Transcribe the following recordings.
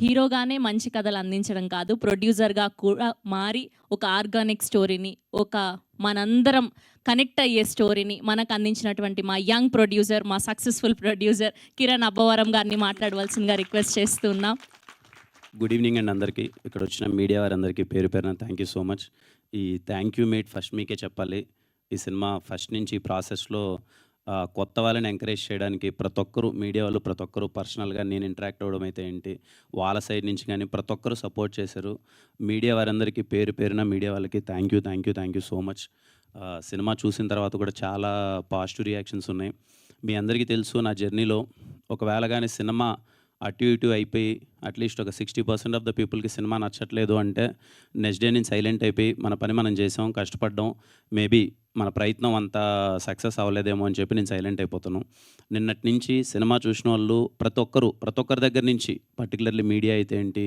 హీరోగానే మంచి కథలు అందించడం కాదు, ప్రొడ్యూసర్గా కూడా మారి ఒక ఆర్గానిక్ స్టోరీని, ఒక మనందరం కనెక్ట్ అయ్యే స్టోరీని మనకు అందించినటువంటి మా యంగ్ ప్రొడ్యూసర్, మా సక్సెస్ఫుల్ ప్రొడ్యూసర్ కిరణ్ అబ్బవరం గారిని మాట్లాడవలసిందిగా రిక్వెస్ట్ చేస్తున్నాం. గుడ్ ఈవినింగ్ అండి అందరికీ. ఇక్కడ వచ్చిన మీడియా వారందరికీ పేరు పేరున థ్యాంక్ యూ సో మచ్. ఈ థ్యాంక్ యూ మీట్ ఫస్ట్ మీకే చెప్పాలి. ఈ సినిమా ఫస్ట్ నుంచి ప్రాసెస్లో కొత్త వాళ్ళని ఎంకరేజ్ చేయడానికి ప్రతి ఒక్కరు మీడియా వాళ్ళు, ప్రతి ఒక్కరు పర్సనల్గా నేను ఇంటరాక్ట్ అవ్వడం అయితే ఏంటి, వాళ్ళ సైడ్ నుంచి కానీ ప్రతి ఒక్కరు సపోర్ట్ చేశారు. మీడియా వారందరికీ పేరు పేరున మీడియా వాళ్ళకి thank you so much. Cinema చూసిన తర్వాత కూడా చాలా పాజిటివ్ రియాక్షన్స్ ఉన్నాయి. మీ అందరికీ తెలుసు నా జర్నీలో ఒకవేళ కానీ సినిమా అటు ఇటు అయిపోయి అట్లీస్ట్ ఒక 60% ఆఫ్ ద పీపుల్కి సినిమా నచ్చట్లేదు అంటే నెక్స్ట్ డే నేను సైలెంట్ అయిపోయి మన పని మనం చేసాం, కష్టపడ్డాం, మేబీ మన ప్రయత్నం అంత సక్సెస్ అవ్వలేదేమో అని చెప్పి నేను సైలెంట్ అయిపోతాను. నిన్నటి నుంచి సినిమా చూసిన వాళ్ళు ప్రతి ఒక్కరి దగ్గర నుంచి, పర్టికులర్లీ మీడియా అయితే ఏంటి,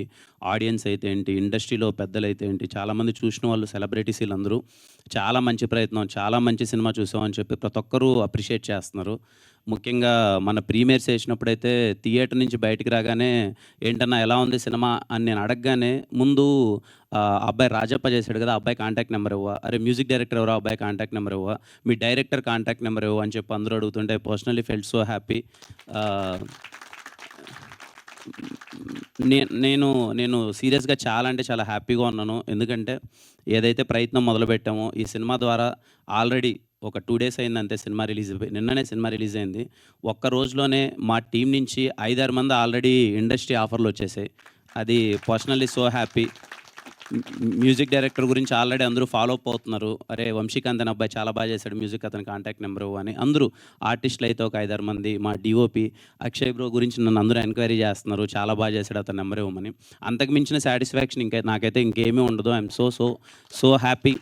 ఆడియన్స్ అయితే ఏంటి, ఇండస్ట్రీలో పెద్దలు అయితే ఏంటి, చాలామంది చూసిన వాళ్ళు, సెలబ్రిటీస్ వీళ్ళందరూ చాలా మంచి ప్రయత్నం, చాలా మంచి సినిమా చూసామని చెప్పి ప్రతి ఒక్కరూ అప్రిషియేట్ చేస్తున్నారు. ముఖ్యంగా మన ప్రీమియర్స్ వేసినప్పుడైతే థియేటర్ నుంచి బయటికి రాగానే ఏంటన్నా ఎలా ఉంది సినిమా అని నేను అడగగానే ముందు అబ్బాయి రాజప్ప చేశాడు కదా, అబ్బాయి కాంటాక్ట్ నెంబర్ ఇవ్వ, అరే మ్యూజిక్ డైరెక్టర్ ఎవరో అబ్బాయి కాంటాక్ట్ నెంబర్ ఇవ్వ, మీ డైరెక్టర్ కాంటాక్ట్ నెంబర్ ఇవ్వ అని చెప్పి అందరూ అడుగుతుంటే పర్సనలీ ఫెల్ట్ సో హ్యాపీ. నేను సీరియస్గా చాలా అంటే చాలా హ్యాపీగా ఉన్నాను. ఎందుకంటే ఏదైతే ప్రయత్నం మొదలుపెట్టామో ఈ సినిమా ద్వారా ఆల్రెడీ ఒక 2 days అయింది అంతే సినిమా రిలీజ్ అయిపోయి, నిన్ననే సినిమా రిలీజ్ అయింది. ఒక్క రోజులోనే మా టీం నుంచి 5-6 మంది ఆల్రెడీ ఇండస్ట్రీ ఆఫర్లు వచ్చేసాయి. అది personally so happy. Music director గురించి ఆల్రెడీ అందరూ ఫాలో అప్ అవుతున్నారు. అరే వంశీకాంత్ అని అబ్బాయి చాలా బాగా చేశాడు మ్యూజిక్, అతని కాంటాక్ట్ నెంబరు అని అందరూ ఆర్టిస్టులు అయితే ఒక 5-6 మంది. మా డిఓపి అక్షయ్ బ్రో గురించి నన్ను అందరూ ఎంక్వైరీ చేస్తున్నారు, చాలా బాగా చేశాడు అతని నెంబర్ ఇవ్వమని. అంతకు మించిన సాటిస్ఫాక్షన్ నాకైతే ఇంకేమీ ఉండదు. I'm so happy.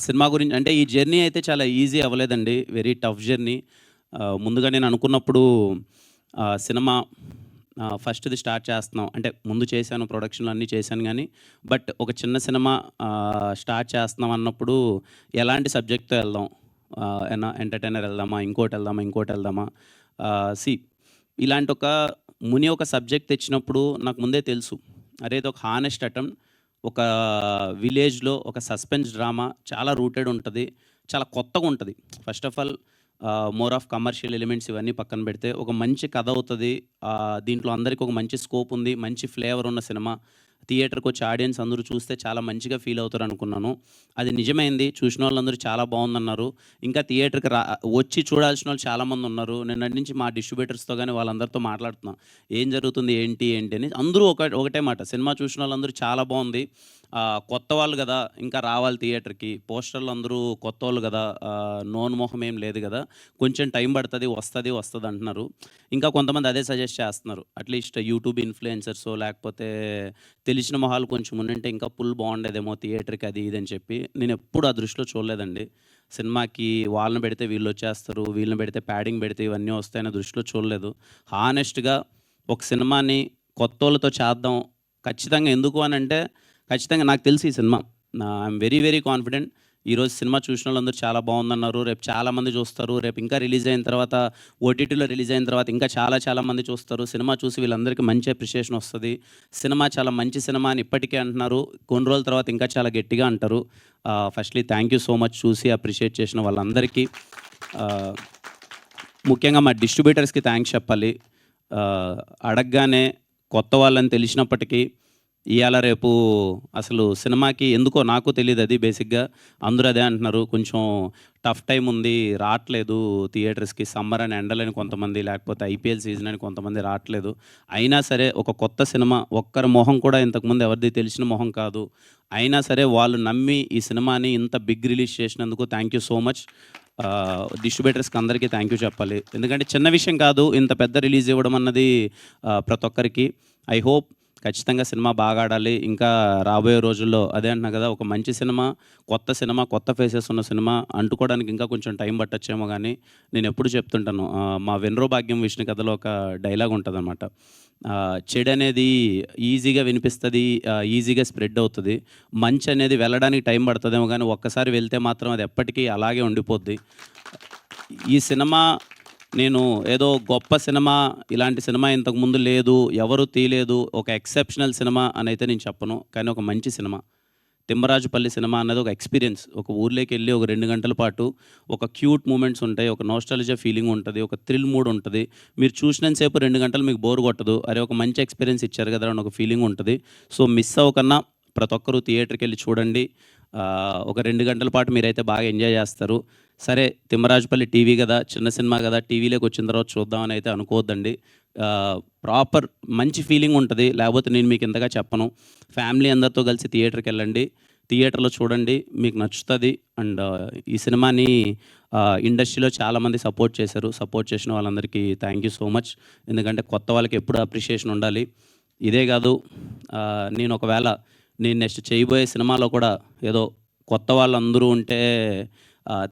సినిమా గురించి అంటే ఈ జర్నీ అయితే చాలా ఈజీ అవ్వలేదండి, వెరీ టఫ్ జర్నీ. ముందుగా నేను అనుకున్నప్పుడు సినిమా ఫస్ట్ది స్టార్ట్ చేస్తున్నాం అంటే ముందు చేశాను, ప్రొడక్షన్లు అన్నీ చేశాను, కానీ బట్ ఒక చిన్న సినిమా స్టార్ట్ చేస్తున్నాం అన్నప్పుడు ఎలాంటి సబ్జెక్ట్తో వెళ్దాం, ఎంటర్టైనర్ వెళ్దామా, ఇంకోటి వెళ్దామా. ఇలాంటి ఒక సబ్జెక్ట్ తెచ్చినప్పుడు నాకు ముందే తెలుసు, అరే ఇది ఒక హానెస్ట్ అటెంప్ట్, ఒక విలేజ్లో ఒక సస్పెన్స్ డ్రామా చాలా రూటెడ్ ఉంటుంది, చాలా కొత్తగా ఉంటుంది. First of all more of commercial elements ఇవన్నీ పక్కన పెడితే ఒక మంచి కథ అవుతుంది. దీంట్లో అందరికీ ఒక మంచి స్కోప్ ఉంది, మంచి ఫ్లేవర్ ఉన్న సినిమా. థియేటర్కి వచ్చి ఆడియన్స్ అందరూ చూస్తే చాలా మంచిగా ఫీల్ అవుతారు అనుకున్నాను. అది నిజమైంది. చూసిన వాళ్ళందరూ చాలా బాగుందన్నారు. ఇంకా థియేటర్కి వచ్చి చూడాల్సిన వాళ్ళు చాలామంది ఉన్నారు. నిన్నటి నుంచి మా డిస్ట్రిబ్యూటర్స్తో కానీ వాళ్ళందరితో మాట్లాడుతున్నాం, ఏం జరుగుతుంది ఏంటి అని. అందరూ ఒకటే మాట, సినిమా చూసిన వాళ్ళందరూ చాలా బాగుంది, కొత్త వాళ్ళు కదా ఇంకా రావాలి థియేటర్కి, పోస్టర్లు అందరూ కొత్త వాళ్ళు కదా, నోన్ మొహం ఏం లేదు కదా, కొంచెం టైం పడుతుంది, వస్తుంది అంటున్నారు. ఇంకా కొంతమంది అదే సజెస్ట్ చేస్తున్నారు, అట్లీస్ట్ యూట్యూబ్ ఇన్ఫ్లుయెన్సర్స్ లేకపోతే తెలిసిన మొహాలు కొంచెం ఉంటే ఇంకా ఫుల్ బాగుండేదేమో థియేటర్కి, అది ఇది అని చెప్పి. నేను ఎప్పుడు ఆ దృష్టిలో చూడలేదండి. సినిమాకి వాళ్ళని పెడితే వీళ్ళు వచ్చేస్తారు, వీళ్ళని పెడితే ప్యాడింగ్ పెడితే ఇవన్నీ వస్తాయనే దృష్టిలో చూడలేదు. హానెస్ట్గా ఒక సినిమాని కొత్త వాళ్ళతో చేద్దాం ఖచ్చితంగా. ఎందుకు అని అంటే ఖచ్చితంగా నాకు తెలిసి ఈ సినిమా, ఐఎమ్ వెరీ కాన్ఫిడెంట్. ఈరోజు సినిమా చూసిన వాళ్ళందరూ చాలా బాగుందన్నారు, రేపు చాలామంది చూస్తారు, రేపు ఇంకా రిలీజ్ అయిన తర్వాత ఓటీటీలో రిలీజ్ అయిన తర్వాత ఇంకా చాలా మంది చూస్తారు. సినిమా చూసి వీళ్ళందరికీ మంచి అప్రిషియేషన్ వస్తుంది. సినిమా చాలా మంచి సినిమా అని ఇప్పటికే అంటున్నారు, కొన్ని రోజుల తర్వాత ఇంకా చాలా గట్టిగా అంటారు. Firstly thank you so much చూసి అప్రిషియేట్ చేసిన వాళ్ళందరికీ. ముఖ్యంగా మా డిస్ట్రిబ్యూటర్స్కి థ్యాంక్స్ చెప్పాలి. అడగగానే కొత్త వాళ్ళని తెలిసినప్పటికీ ఇవాళ రేపు అసలు సినిమాకి ఎందుకో నాకు తెలియదు, అది బేసిక్గా అందరూ అదే అంటున్నారు, కొంచెం టఫ్ టైం ఉంది, రావట్లేదు థియేటర్స్కి, సమ్మర్ అని ఎండలని కొంతమంది, లేకపోతే ఐపీఎల్ సీజన్ అని కొంతమంది రావట్లేదు. అయినా సరే ఒక కొత్త సినిమా, ఒక్కరి మొహం కూడా ఇంతకుముందు ఎవరిది తెలిసిన మొహం కాదు, అయినా సరే వాళ్ళు నమ్మి ఈ సినిమాని ఇంత బిగ్ రిలీజ్ చేసినందుకు థ్యాంక్ యూ సో మచ్. డిస్ట్రిబ్యూటర్స్కి అందరికీ థ్యాంక్ యూ చెప్పాలి. ఎందుకంటే చిన్న విషయం కాదు ఇంత పెద్ద రిలీజ్ ఇవ్వడం అన్నది ప్రతి ఒక్కరికి. ఐ హోప్ ఖచ్చితంగా సినిమా బాగా ఆడాలి. ఇంకా రాబోయే రోజుల్లో అదే అంటున్నా కదా, ఒక మంచి సినిమా, కొత్త ఫేసెస్ ఉన్న సినిమా అంటుకోవడానికి ఇంకా కొంచెం టైం పట్టచ్చేమో. కానీ నేను ఎప్పుడు చెప్తుంటాను, మా వెన్రో భాగ్యం విష్ణు కథలో ఒక డైలాగ్ ఉంటుంది అనమాట, చెడు అనేది ఈజీగా వినిపిస్తుంది, ఈజీగా స్ప్రెడ్ అవుతుంది, మంచి అనేది వెళ్ళడానికి టైం పడుతుందేమో, కానీ ఒక్కసారి వెళ్తే మాత్రం అది ఎప్పటికీ అలాగే ఉండిపోద్ది. ఈ సినిమా నేను ఏదో గొప్ప సినిమా, ఇలాంటి సినిమా ఇంతకుముందు లేదు, ఎవరు తీయలేదు, ఒక ఎక్సెప్షనల్ సినిమా అని అయితే నేను చెప్పను. కానీ ఒక మంచి సినిమా. తిమ్మరాజుపల్లి సినిమా అన్నది ఒక ఎక్స్పీరియన్స్. ఒక ఊర్లోకి వెళ్ళి ఒక 2 గంటల పాటు ఒక క్యూట్ మూమెంట్స్ ఉంటాయి, ఒక నోస్టాలజియా ఫీలింగ్ ఉంటుంది, ఒక థ్రిల్ మూడ్ ఉంటుంది. మీరు చూసినంతసేపు 2 గంటలు మీకు బోర్ కొట్టదు. అరే ఒక మంచి ఎక్స్పీరియన్స్ ఇచ్చారు కదా అని ఒక ఫీలింగ్ ఉంటుంది. సో మిస్ అవ్వకన్నా ప్రతి ఒక్కరూ థియేటర్కి వెళ్ళి చూడండి. ఒక 2 గంటల పాటు మీరైతే బాగా ఎంజాయ్ చేస్తారు. సరే తిమ్మరాజుపల్లి టీవీ కదా, చిన్న సినిమా కదా, టీవీలోకి వచ్చిన తర్వాత చూద్దామని అయితే అనుకోవద్దండి. ప్రాపర్ మంచి ఫీలింగ్ ఉంటుంది. లేకపోతే నేను మీకు ఇంతగా చెప్పను. ఫ్యామిలీ అందరితో కలిసి థియేటర్కి వెళ్ళండి, థియేటర్లో చూడండి, మీకు నచ్చుతుంది. అండ్ ఈ సినిమాని ఇండస్ట్రీలో చాలామంది సపోర్ట్ చేశారు. సపోర్ట్ చేసిన వాళ్ళందరికీ థ్యాంక్ యూ సో మచ్. ఎందుకంటే కొత్త వాళ్ళకి ఎప్పుడు అప్రిషియేషన్ ఉండాలి. ఇదే కాదు, నేను నెక్స్ట్ చేయబోయే సినిమాలో కూడా ఏదో కొత్త వాళ్ళందరూ ఉంటే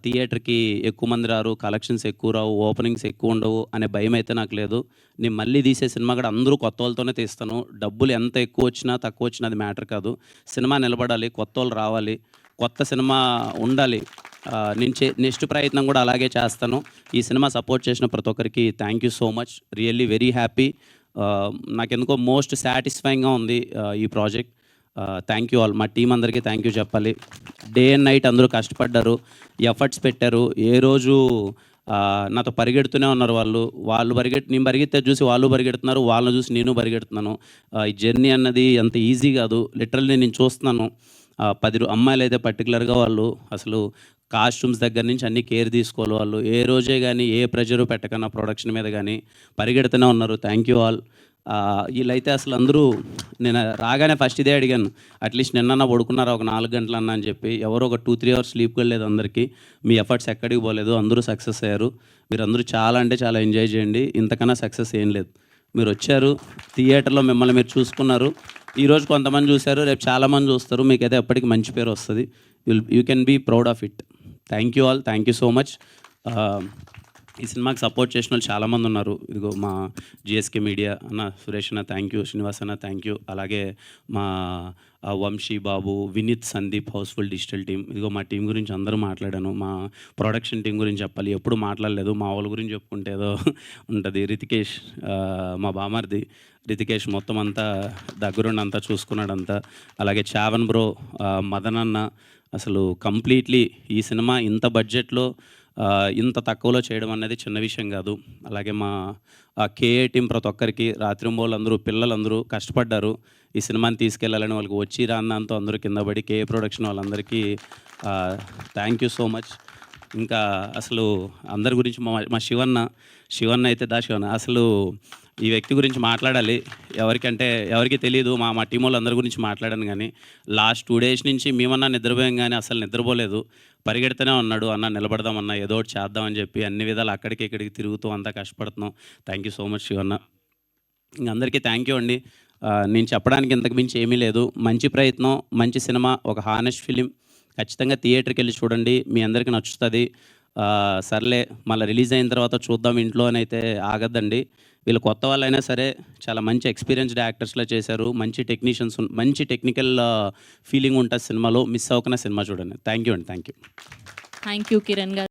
థియేటర్కి ఎక్కువ మంది రారు, కలెక్షన్స్ ఎక్కువ రావు, ఓపెనింగ్స్ ఎక్కువ ఉండవు అనే భయం అయితే నాకు లేదు. నేను మళ్ళీ తీసే సినిమా కూడా అందరూ కొత్త వాళ్ళతోనే తీస్తాను. డబ్బులు ఎంత ఎక్కువ వచ్చినా తక్కువ వచ్చినా అది మ్యాటర్ కాదు. సినిమా నిలబడాలి, కొత్త వాళ్ళు రావాలి, కొత్త సినిమా ఉండాలి. నేను నెక్స్ట్ ప్రయత్నం కూడా అలాగే చేస్తాను. ఈ సినిమా సపోర్ట్ చేసిన ప్రతి ఒక్కరికి thank you so much. Really very happy. నాకెందుకో మోస్ట్ సాటిస్ఫైయింగ్గా ఉంది ఈ ప్రాజెక్ట్. Thank you all. మా టీం అందరికీ థ్యాంక్ యూ చెప్పాలి. డే అండ్ నైట్ అందరూ కష్టపడ్డారు, ఎఫర్ట్స్ పెట్టారు. ఏ రోజు నాతో పరిగెడుతూనే ఉన్నారు. వాళ్ళు నేను పరిగెత్తే చూసి వాళ్ళు పరిగెడుతున్నారు, వాళ్ళని చూసి నేను పరిగెడుతున్నాను. ఈ జర్నీ అన్నది అంత ఈజీ కాదు. లిటరల్లీ నేను చూస్తున్నాను. 10 అమ్మాయిలు అయితే పర్టికులర్గా వాళ్ళు అసలు కాస్ట్యూమ్స్ దగ్గర నుంచి అన్ని కేర్ తీసుకోవాలి. వాళ్ళు ఏ రోజే కానీ ఏ ప్రెజరు పెట్టకన్నా ప్రొడక్షన్ మీద కానీ పరిగెడుతూనే ఉన్నారు. Thank you all. వీళ్ళైతే అసలు అందరూ, నేను రాగానే ఫస్ట్ ఇదే అడిగాను, అట్లీస్ట్ నిన్న పడుకున్నారా ఒక 4 గంటలన్నా అని చెప్పి. ఎవరో ఒక 2-3 అవర్స్ స్లీప్ కూడా లేదు అందరికీ. మీ ఎఫర్ట్స్ ఎక్కడికి పోలేదు, అందరూ సక్సెస్ అయ్యారు. మీరు అందరూ చాలా అంటే చాలా ఎంజాయ్ చేయండి. ఇంతకన్నా సక్సెస్ ఏం లేదు. మీరు వచ్చారు, థియేటర్లో మిమ్మల్ని మీరు చూసుకున్నారు. ఈరోజు కొంతమంది చూశారు, రేపు చాలామంది చూస్తారు. మీకైతే ఎప్పటికీ మంచి పేరు వస్తుంది. You can be proud of it. Thank you all. Thank you so much. ఈ సినిమాకి సపోర్ట్ చేసిన వాళ్ళు చాలామంది ఉన్నారు. ఇదిగో మా జిఎస్కే మీడియా అన్న, సురేష్ అన్న థ్యాంక్ యూ, శ్రీనివాస్ అన్న థ్యాంక్ యూ, అలాగే మా Vamshi Babu, Vineeth, Sandeep, housefull digital team. ఇదిగో మా టీం గురించి అందరూ మాట్లాడాను. మా ప్రొడక్షన్ టీం గురించి చెప్పాలి, ఎప్పుడు మాట్లాడలేదు. మా వాళ్ళ గురించి చెప్పుకుంటే ఏదో ఉంటుంది. రితికేష్, మా బామర్ది రితికేష్ మొత్తం అంతా దగ్గరుండి అంతా చూసుకున్నాడంతా. అలాగే చావన్ బ్రో, మదన్ అన్న, అసలు కంప్లీట్లీ ఈ సినిమా ఇంత బడ్జెట్లో ఇంత తక్కువలో చేయడం అనేది చిన్న విషయం కాదు. అలాగే మా కేఏ టీం ప్రతి ఒక్కరికి, రాత్రింబోళ్ళు అందరూ, పిల్లలందరూ కష్టపడ్డారు ఈ సినిమాని తీసుకెళ్ళాలని. వాళ్ళకి వచ్చి రాన్నంతో అందరూ కింద పడి కేఏ ప్రొడక్షన్ వాళ్ళందరికీ థ్యాంక్ యూ సో మచ్. ఇంకా అసలు అందరి గురించి మా శివన్న అయితే శివన్న అసలు ఈ వ్యక్తి గురించి మాట్లాడాలి. ఎవరికి తెలియదు. మా టీం వాళ్ళందరి గురించి మాట్లాడాను. కానీ లాస్ట్ 2 డేస్ నుంచి మేమన్నా నిద్రపోయాం, కానీ అసలు నిద్రపోలేదు. పరిగెడుతూనే ఉన్నాడు, అన్న నిలబడదామన్నా, ఏదో ఒకటి చేద్దామని చెప్పి అన్ని విధాలు అక్కడికి ఇక్కడికి తిరుగుతూ అంతా కష్టపడుతున్నాం. Thank you so much Shivanna. ఇంక అందరికీ థ్యాంక్ యూ అండి. నేను చెప్పడానికి ఇంతకు మించి ఏమీ లేదు. మంచి ప్రయత్నం, మంచి సినిమా, ఒక హానెస్ట్ ఫిలిం. ఖచ్చితంగా థియేటర్కి వెళ్ళి చూడండి, మీ అందరికీ నచ్చుతుంది. సర్లే మళ్ళీ రిలీజ్ అయిన తర్వాత చూద్దాం ఇంట్లో అని అయితే ఆగద్దండి. వీళ్ళు కొత్త వాళ్ళైనా సరే చాలా మంచి ఎక్స్పీరియన్స్డ్ యాక్టర్స్లో చేశారు. మంచి టెక్నీషియన్స్, మంచి టెక్నికల్ ఫీలింగ్ ఉంటుంది సినిమాలో. మిస్ అవ్వకుండా సినిమా చూడండి. థ్యాంక్ యూ అండి. థ్యాంక్ యూ కిరణ్ గారు.